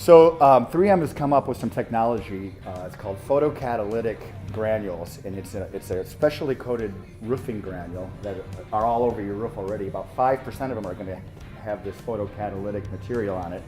So 3M has come up with some technology. It's called photocatalytic granules, and it's a specially coated roofing granule that are all over your roof already. About 5% of them are going to have this photocatalytic material on it.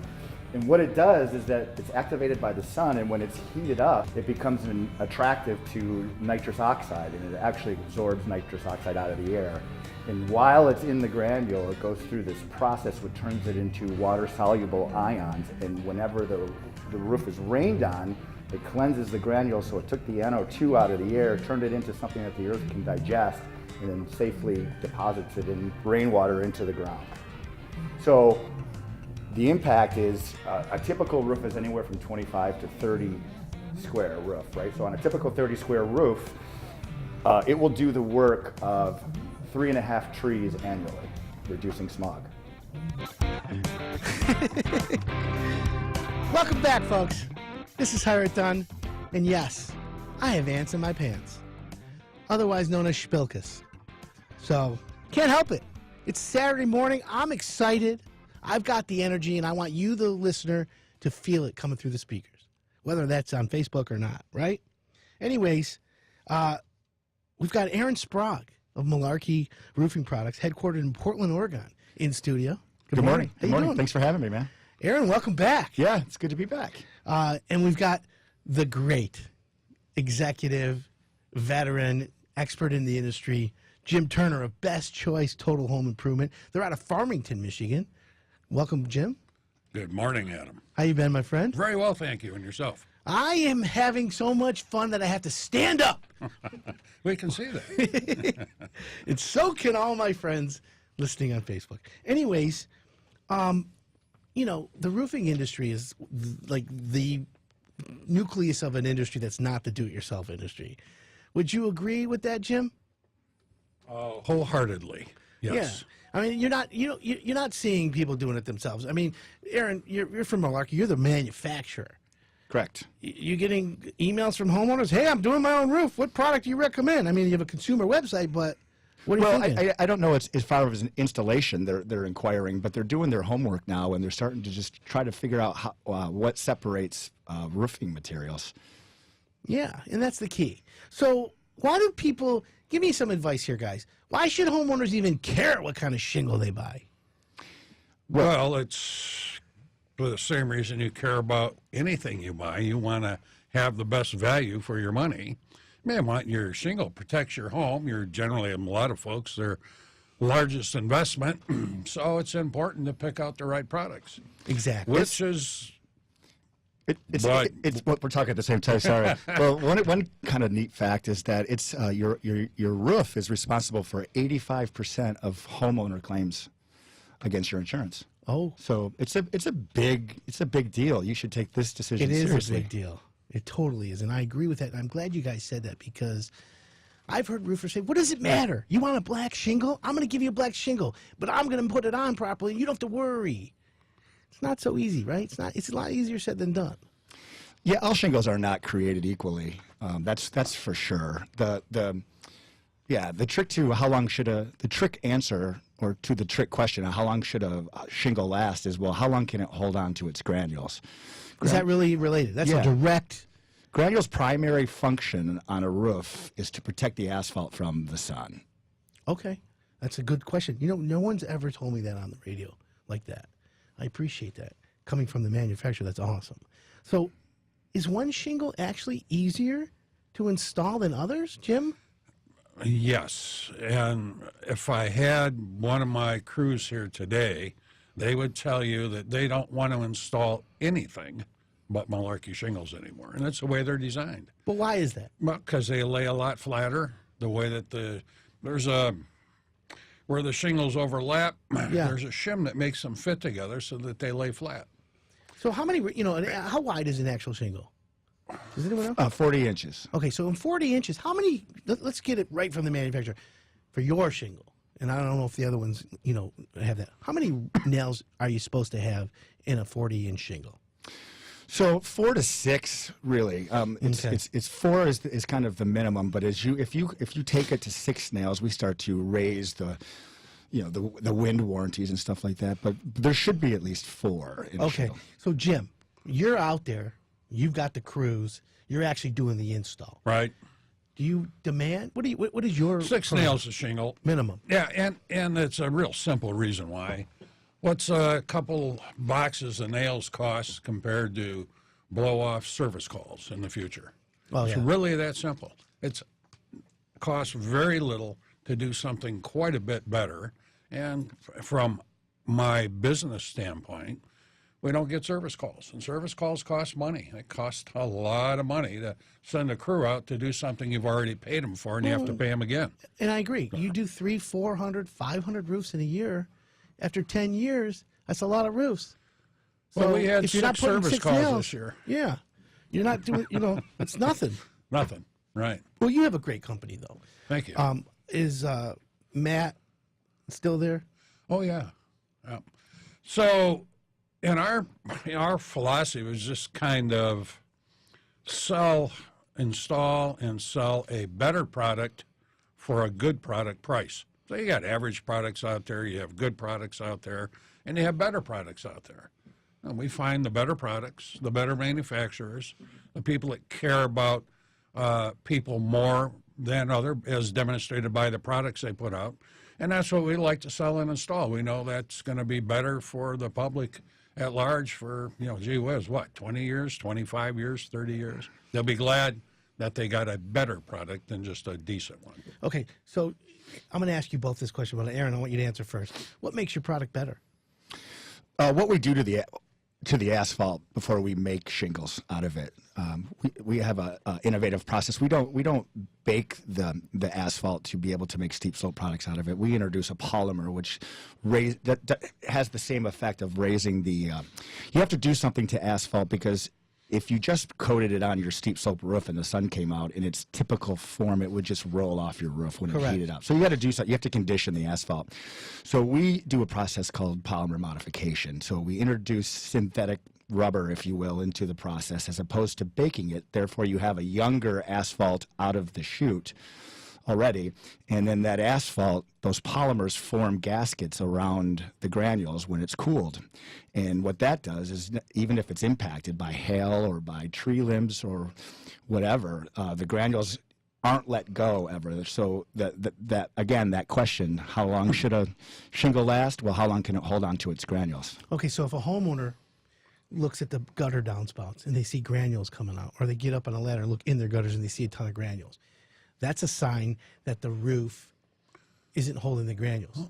And what it does is that it's activated by the sun, and when it's heated up, it becomes attractive to nitrous oxide, and it actually absorbs nitrous oxide out of the air. And while it's in the granule, it goes through this process which turns it into water-soluble ions, and whenever the roof is rained on, it cleanses the granule, so it took the NO2 out of the air, turned it into something that the earth can digest, and then safely deposits it in rainwater into the ground. So the impact is, a typical roof is anywhere from 25 to 30 square roof, right? So on a typical 30 square roof, it will do the work of 3.5 trees annually, reducing smog. Welcome back, folks. This is How It Done, and yes, I have ants in my pants, otherwise known as spilkus. So, can't help it. It's Saturday morning. I'm excited. I've got the energy, and I want you, the listener, to feel it coming through the speakers, whether that's on Facebook or not, right? Anyways, we've got AaronSprague of Malarkey Roofing Products, headquartered in Portland, Oregon, in studio. Good morning. How Good you morning. doing? Thanks for having me, man. Aaron, welcome back. Yeah, it's good to be back. And we've got the great executive, veteran, expert in the industry, Jim Turner of Best Choice Total Home Improvement. They're out of Farmington, Michigan. Welcome, Jim. Good morning, Adam. How you been, my friend? Very well, thank you. And yourself? I am having so much fun that I have to stand up. We can see that. And so can all my friends listening on Facebook. Anyways, you know, the roofing industry is like the nucleus of an industry that's not the do-it-yourself industry. Would you agree with that, Jim? Wholeheartedly, yes. Yeah. I mean, you're not seeing people doing it themselves. I mean, Aaron, you're from Malarkey. You're the manufacturer. Correct. You're getting emails from homeowners. Hey, I'm doing my own roof. What product do you recommend? I mean, you have a consumer website, but what are you thinking? I don't know as far as an installation they're inquiring, but they're doing their homework now, and they're starting to just try to figure out how, what separates roofing materials. Yeah, and that's the key. So why do people, give me some advice here, guys. Why should homeowners even care what kind of shingle they buy? Well, it's for the same reason you care about anything you buy. You want to have the best value for your money. You may want your shingle protects your home. You're generally, a lot of folks, their largest investment. So it's important to pick out the right products. Exactly. Which is... It's what we're talking at the same time. Sorry. Well, one kind of neat fact is that it's your roof is responsible for 85% of homeowner claims against your insurance. Oh, so it's a big deal. You should take this decision seriously. It is a big deal. It totally is, and I agree with that. And I'm glad you guys said that because I've heard roofers say, "What does it matter? You want a black shingle? I'm going to give you a black shingle, but I'm going to put it on properly. And you don't have to worry." It's not so easy, right? It's not. It's a lot easier said than done. Yeah, all shingles are not created equally. That's for sure. The trick to how long should the trick answer or to the trick question of how long should a shingle last is, well, how long can it hold on to its granules? Is that really related? That's a direct. Granules' primary function on a roof is to protect the asphalt from the sun. Okay, that's a good question. You know, no one's ever told me that on the radio like that. I appreciate that. Coming from the manufacturer, that's awesome. So, is one shingle actually easier to install than others, Jim? Yes, and if I had one of my crews here today, they would tell you that they don't want to install anything but Malarkey shingles anymore, and that's the way they're designed. But why is that? Well, because they lay a lot flatter. The way that there's a where the shingles overlap, there's a shim that makes them fit together so that they lay flat. So how many? How wide is an actual shingle? Does anyone know? 40 inches. Okay, so in 40 inches, how many? Let's get it right from the manufacturer. For your shingle, and I don't know if the other ones, have that. How many nails are you supposed to have in a 40-inch shingle? So 4 to 6, really. It's 4 is kind of the minimum, but if you take it to 6 nails, we start to raise the wind warranties and stuff like that. But there should be at least 4. In a shingle. So Jim, you're out there, you've got the crews, you're actually doing the install. Right. Do you demand? What is your 6 nails a shingle. minimum? Yeah, and it's a real simple reason why. What's a couple boxes of nails cost compared to blow-off service calls in the future? Oh, It's yeah. really that simple. It costs very little to do something quite a bit better. And from my business standpoint, we don't get service calls. And service calls cost money. It costs a lot of money to send a crew out to do something you've already paid them for, and you have to pay them again. And I agree. You do 300, 400, 500 roofs in a year. After 10 years, that's a lot of roofs. Well, we had if you're not 6 putting service 6 calls nails, this year. Yeah. You're not doing, it's nothing. Nothing. Right. Well, you have a great company, though. Thank you. Is Matt still there? Oh yeah. Yeah. So in our philosophy was just kind of install and sell a better product for a good product price. So you got average products out there, you have good products out there, and you have better products out there. And we find the better products, the better manufacturers, the people that care about people more than other, as demonstrated by the products they put out. And that's what we like to sell and install. We know that's going to be better for the public at large for, gee whiz, 20 years, 25 years, 30 years. They'll be glad that they got a better product than just a decent one. Okay, so I'm going to ask you both this question, but Aaron, I want you to answer first. What makes your product better? What we do to the asphalt before we make shingles out of it, we have a innovative process. We don't bake the asphalt to be able to make steep slope products out of it. We introduce a polymer which that has the same effect of raising the. You have to do something to asphalt because if you just coated it on your steep slope roof and the sun came out in its typical form, it would just roll off your roof when it heated up. So you got to do something. You have to condition the asphalt. So we do a process called polymer modification. So we introduce synthetic rubber, if you will, into the process as opposed to baking it. Therefore, you have a younger asphalt out of the chute already, and then that asphalt, those polymers form gaskets around the granules when it's cooled. And what that does is, even if it's impacted by hail or by tree limbs or whatever, the granules aren't let go ever. So that again, that question, how long should a shingle last? Well, how long can it hold on to its granules? Okay, so if a homeowner looks at the gutter downspouts and they see granules coming out, or they get up on a ladder and look in their gutters and they see a ton of granules, that's a sign that the roof isn't holding the granules.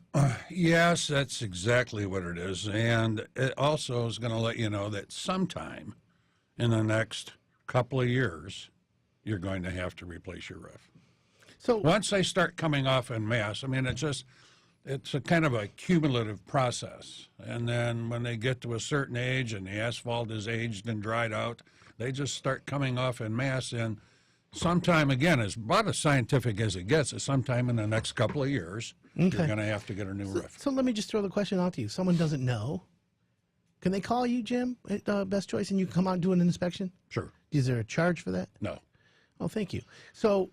Yes, that's exactly what it is. And it also is going to let you know that sometime in the next couple of years, you're going to have to replace your roof. So Once they start coming off en masse, I mean, it's a kind of a cumulative process. And then when they get to a certain age and the asphalt is aged and dried out, they just start coming off en masse. And sometime, again, it's about as scientific as it gets, sometime in the next couple of years, you're going to have to get a new roof. So let me just throw the question out to you. Someone doesn't know. Can they call you, Jim, at Best Choice, and you can come out and do an inspection? Sure. Is there a charge for that? No. Oh, thank you. So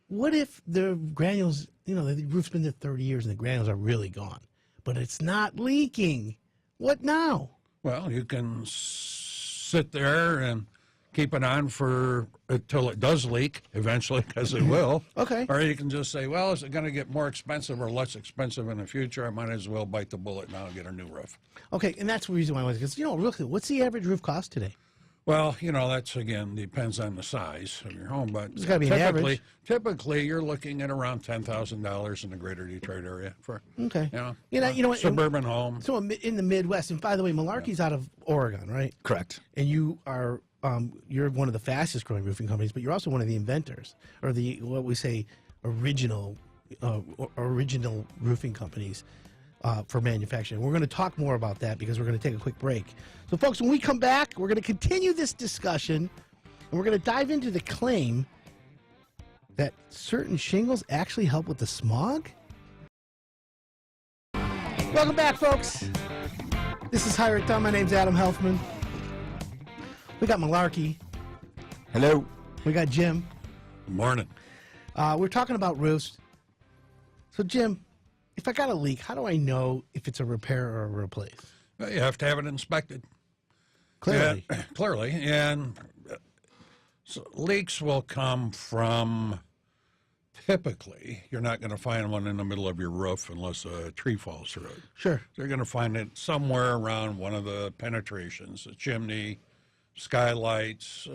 what if the granules, the roof's been there 30 years and the granules are really gone, but it's not leaking? What now? Well, you can sit there and keep it on until it does leak eventually, because it will. Okay. Or you can just say, well, is it going to get more expensive or less expensive in the future? I might as well bite the bullet now and get a new roof. Okay, and that's the reason why I was, because, really, what's the average roof cost today? Well, that's, again, depends on the size of your home, but There's gotta be an average. typically you're looking at around $10,000 in the greater Detroit area for Okay. What? suburban home. So in the Midwest, and by the way, Malarkey's out of Oregon, right? Correct. And you are you're one of the fastest growing roofing companies, but you're also one of the inventors, or the what we say original roofing companies for manufacturing. We're going to talk more about that because we're going to take a quick break. So, folks, when we come back, we're going to continue this discussion, and we're going to dive into the claim that certain shingles actually help with the smog. Welcome back, folks. This is Hire It Done. My name's Adam Helfman. We got Malarkey. Hello. We got Jim. Good morning. We're talking about roofs. So, Jim, if I got a leak, how do I know if it's a repair or a replace? Well, you have to have it inspected. Clearly. Clearly. And so leaks will come from, typically, you're not going to find one in the middle of your roof unless a tree falls through it. Sure. You're going to find it somewhere around one of the penetrations, a chimney, skylights,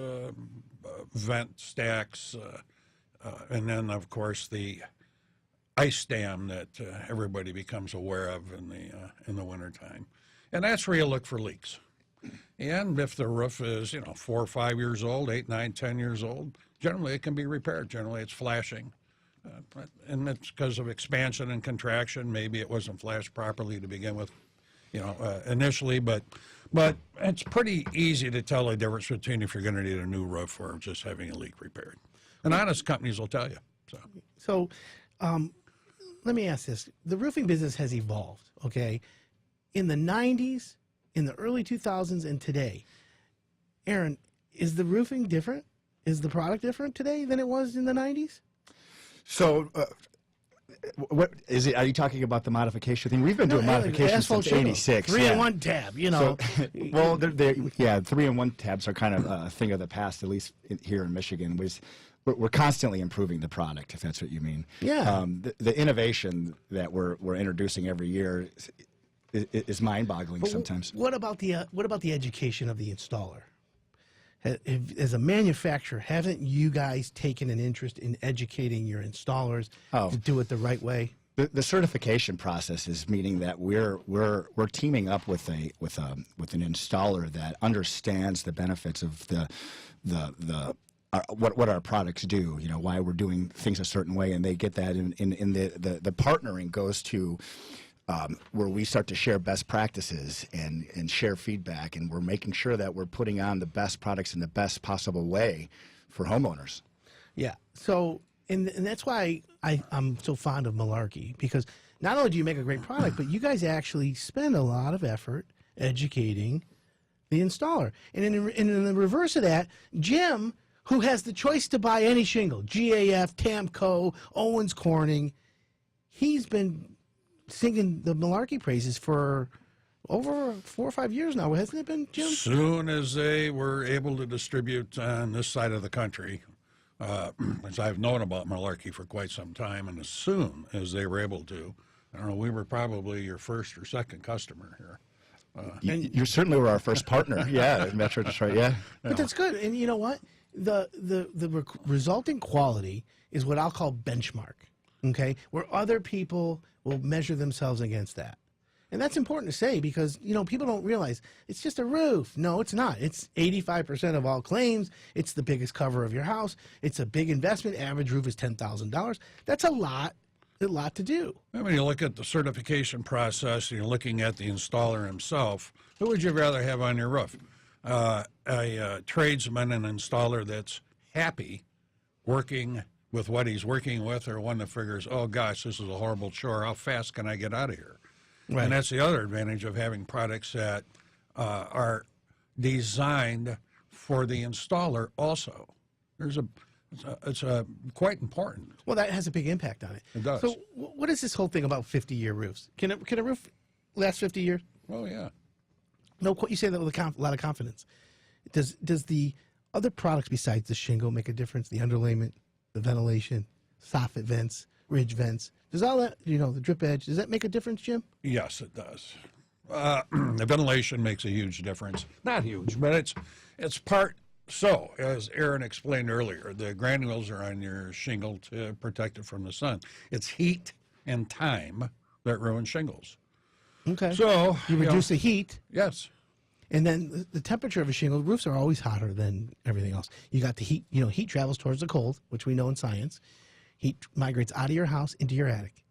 vent stacks, and then, of course, the ice dam that everybody becomes aware of in the wintertime. And that's where you look for leaks. And if the roof is, 4 or 5 years old, 8, 9, 10 years old, generally it can be repaired. Generally it's flashing. And it's because of expansion and contraction. Maybe it wasn't flashed properly to begin with, initially, but it's pretty easy to tell the difference between if you're going to need a new roof or just having a leak repaired. And honest companies will tell you. So let me ask this. The roofing business has evolved, okay? In the 90s, in the early 2000s, and today, Aaron, is the roofing different? Is the product different today than it was in the 90s? So, what is it? Are you talking about the modification thing? We've been doing modifications asphalt since '86. 3-in-1 tab, So, well, 3-in-1 tabs are kind of a thing of the past, at least here in Michigan. We're constantly improving the product, if that's what you mean. Yeah. The innovation that we're introducing every year is mind-boggling sometimes. What about the education of the installer? As a manufacturer, haven't you guys taken an interest in educating your installers to do it the right way? The certification process is meaning that we're teaming up with an installer that understands the benefits of what our products do. Why we're doing things a certain way, and they get that. In the partnering goes to where we start to share best practices and share feedback, and we're making sure that we're putting on the best products in the best possible way for homeowners. Yeah. So, and that's why I'm so fond of Malarkey, because not only do you make a great product, but you guys actually spend a lot of effort educating the installer. And in the reverse of that, Jim, who has the choice to buy any shingle, GAF, Tamco, Owens Corning, he's been singing the Malarkey praises for over 4 or 5 years now, hasn't it been, Jim? Soon as they were able to distribute on this side of the country, as I've known about Malarkey for quite some time, and as soon as they were able to, I don't know, we were probably your first or second customer here. You certainly were our first partner, yeah, in Metro Detroit, yeah. But that's good. And you know what? The resulting quality is what I'll call benchmark, okay? Where other people will measure themselves against that. And that's important to say because, people don't realize it's just a roof. No, it's not. It's 85% of all claims. It's the biggest cover of your house. It's a big investment. Average roof is $10,000. That's a lot to do. When you look at the certification process, you're looking at the installer himself. Who would you rather have on your roof? A tradesman, an installer that's happy working with what he's working with, or one that figures, oh gosh, this is a horrible chore. How fast can I get out of here? Right. And that's the other advantage of having products that are designed for the installer also. It's quite important. Well, that has a big impact on it. It does. So what is this whole thing about 50-year roofs? Can a roof last 50 years? Oh, yeah. No, you say that with a lot of confidence. Does the other products besides the shingle make a difference? The underlayment, the ventilation, soffit vents, ridge vents. Does all that, the drip edge, does that make a difference, Jim? Yes, it does. The ventilation makes a huge difference. Not huge, but it's part. So, as Aaron explained earlier, the granules are on your shingle to protect it from the sun. It's heat and time that ruin shingles. Okay. So you reduce the heat. Yes. And then the temperature of a shingle, roofs are always hotter than everything else. You got the heat, heat travels towards the cold, which we know in science. Heat migrates out of your house into your attic.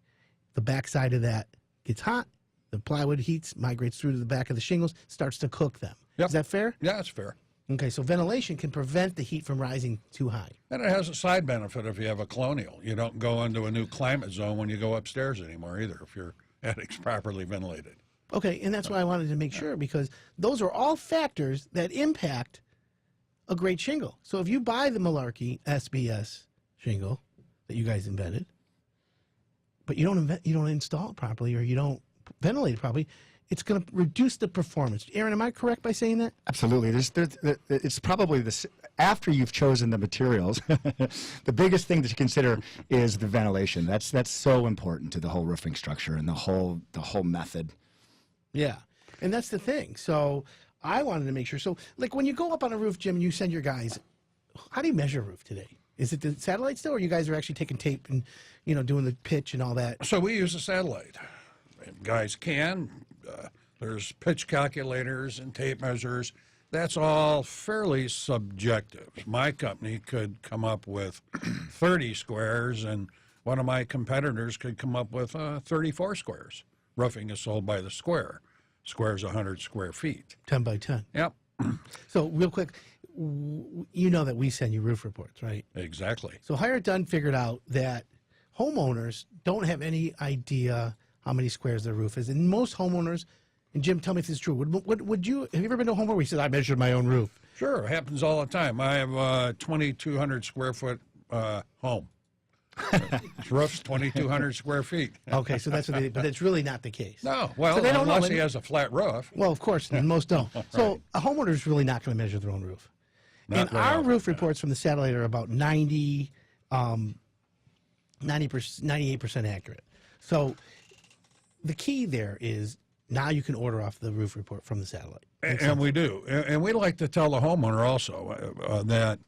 The backside of that gets hot. The plywood heats, migrates through to the back of the shingles, starts to cook them. Yep. Is that fair? Yeah, that's fair. Okay, so ventilation can prevent the heat from rising too high. And it has a side benefit if you have a colonial. You don't go into a new climate zone when you go upstairs anymore either, if your attic's properly ventilated. Okay, and that's why I wanted to make sure, because those are all factors that impact a great shingle. So if you buy the Malarkey SBS shingle that you guys invented, but you don't install it properly or you don't ventilate it properly, it's going to reduce the performance. Aaron, am I correct by saying that? Absolutely. It's probably after you've chosen the materials, the biggest thing to consider is the ventilation. That's so important to the whole roofing structure and the whole method. Yeah, and that's the thing. So I wanted to make sure. So, like, when you go up on a roof, Jim, and you send your guys, how do you measure a roof today? Is it the satellite still, or you guys are actually taking tape and, doing the pitch and all that? So we use a satellite. Guys can. There's pitch calculators and tape measures. That's all fairly subjective. My company could come up with 30 squares, and one of my competitors could come up with 34 squares. Roofing is sold by the square. Square's 100 square feet. 10 by 10. Yep. So real quick, you know that we send you roof reports, right? Exactly. So Hire It Done figured out that homeowners don't have any idea how many squares their roof is. And most homeowners, and Jim, tell me if this is true, would you, have you ever been to a homeowner where he says, I measured my own roof? Sure, it happens all the time. I have a 2,200 square foot home. Roof's 2,200 square feet. Okay, so that's what but it's really not the case. No, well, So they don't know unless any- he has a flat roof. Well, of course, and most don't. So a homeowner is really not going to measure their own roof. Not And very our often, roof no. reports from the satellite are about 90, 98% accurate. So the key there is now you can order off the roof report from the satellite. And we do. And we like to tell the homeowner also that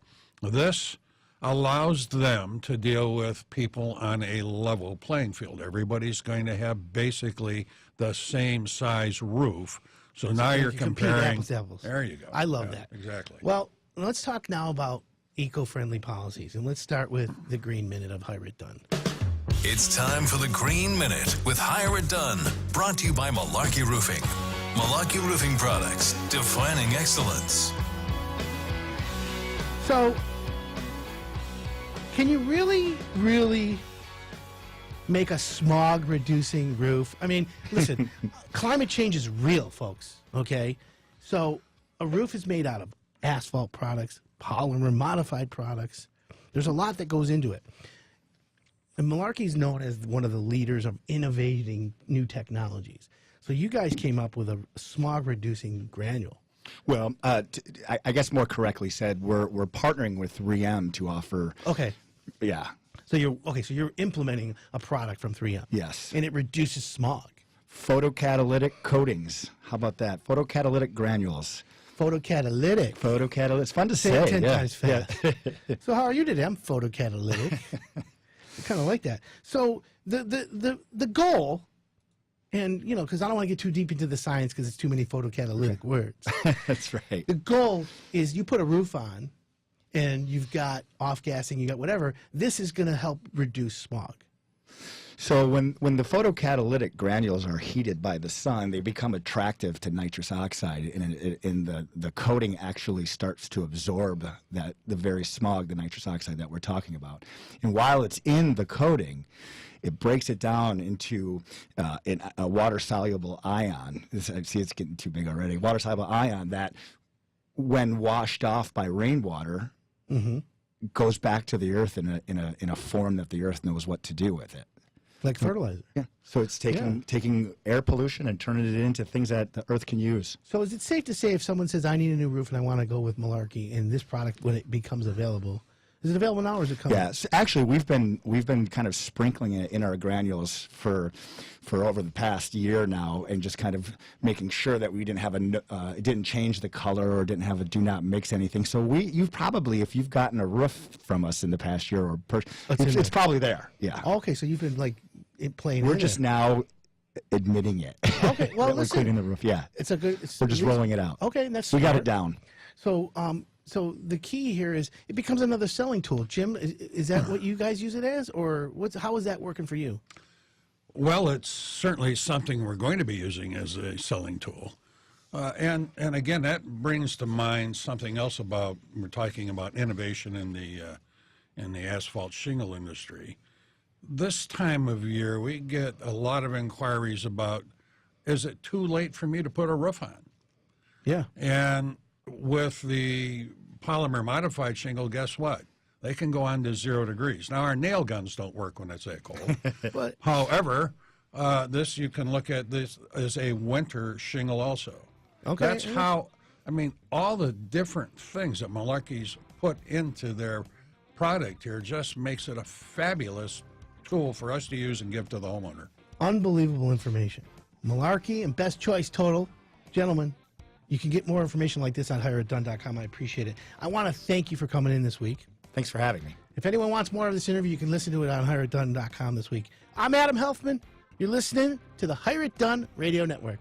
this allows them to deal with people on a level playing field. Everybody's going to have basically the same size roof. So now you're you compete comparing. apples to apples. There you go. I love Yeah, that. Exactly. Well, let's talk now about eco-friendly policies, and let's start with the Green Minute of Hire It Done. It's time for the Green Minute with Hire It Done, brought to you by Malarkey Roofing. Malarkey Roofing Products, defining excellence. So, can you really make a smog-reducing roof? I mean, listen, climate change is real, folks, okay? So, a roof is made out of asphalt products, polymer-modified products. There's a lot that goes into it. And Malarkey is known as one of the leaders of innovating new technologies. So you guys came up with a smog-reducing granule. Well, I guess more correctly said, we're partnering with 3M to offer. Okay. Yeah. So you're implementing a product from 3M. Yes. And it reduces smog. Photocatalytic coatings. How about that? Photocatalytic granules. Photocatalytic. Photocatalytic. It's fun to Say it say. 10 yeah. times fast. So how are you today? I'm photocatalytic. I kind of like that. So the goal, and because I don't want to get too deep into the science because it's too many photocatalytic words. That's right. The goal is you put a roof on, and you've got off-gassing, you got whatever. This is going to help reduce smog. So when the photocatalytic granules are heated by the sun, they become attractive to nitrous oxide, and the coating actually starts to absorb the very smog, the nitrous oxide that we're talking about. And while it's in the coating, it breaks it down into a water-soluble ion. I see it's getting too big already. Water-soluble ion that, when washed off by rainwater, goes back to the earth in a form that the earth knows what to do with it. Like fertilizer. Yeah. So it's taking air pollution and turning it into things that the earth can use. So is it safe to say if someone says, I need a new roof and I want to go with Malarkey, and this product, when it becomes available, is it available now or is it coming? Yeah. So actually, we've been kind of sprinkling it in our granules for over the past year now, and just kind of making sure that we didn't have it didn't change the color or didn't have a do not mix anything. So you've probably, if you've gotten a roof from us in the past year it's probably there. Yeah. Okay, so you've been playing. We're just now admitting it. Okay, well, that we're listen. cleaning the roof. Yeah. We're just rolling it out. Okay, and that's We got smart. it down. So, so the key here is it becomes another selling tool. Jim, is that what you guys use it as, or how is that working for you? Well, it's certainly something we're going to be using as a selling tool. And again, that brings to mind something else about, we're talking about innovation in the asphalt shingle industry. This time of year, we get a lot of inquiries about, is it too late for me to put a roof on? Yeah. And with the polymer modified shingle, guess what? They can go on to 0 degrees. Now, our nail guns don't work when it's that cold. But However, This, you can look at this as a winter shingle also. Okay. That's how, I mean, all the different things that Malarkey's put into their product here just makes it a fabulous tool for us to use and give to the homeowner. Unbelievable information. Malarkey and Best Choice Total. Gentlemen, you can get more information like this on hireitdone.com. I appreciate it. I want to thank you for coming in this week. Thanks for having me. If anyone wants more of this interview, you can listen to it on hireitdone.com this week. I'm Adam Helfman. You're listening to the Hire It Done Radio Network.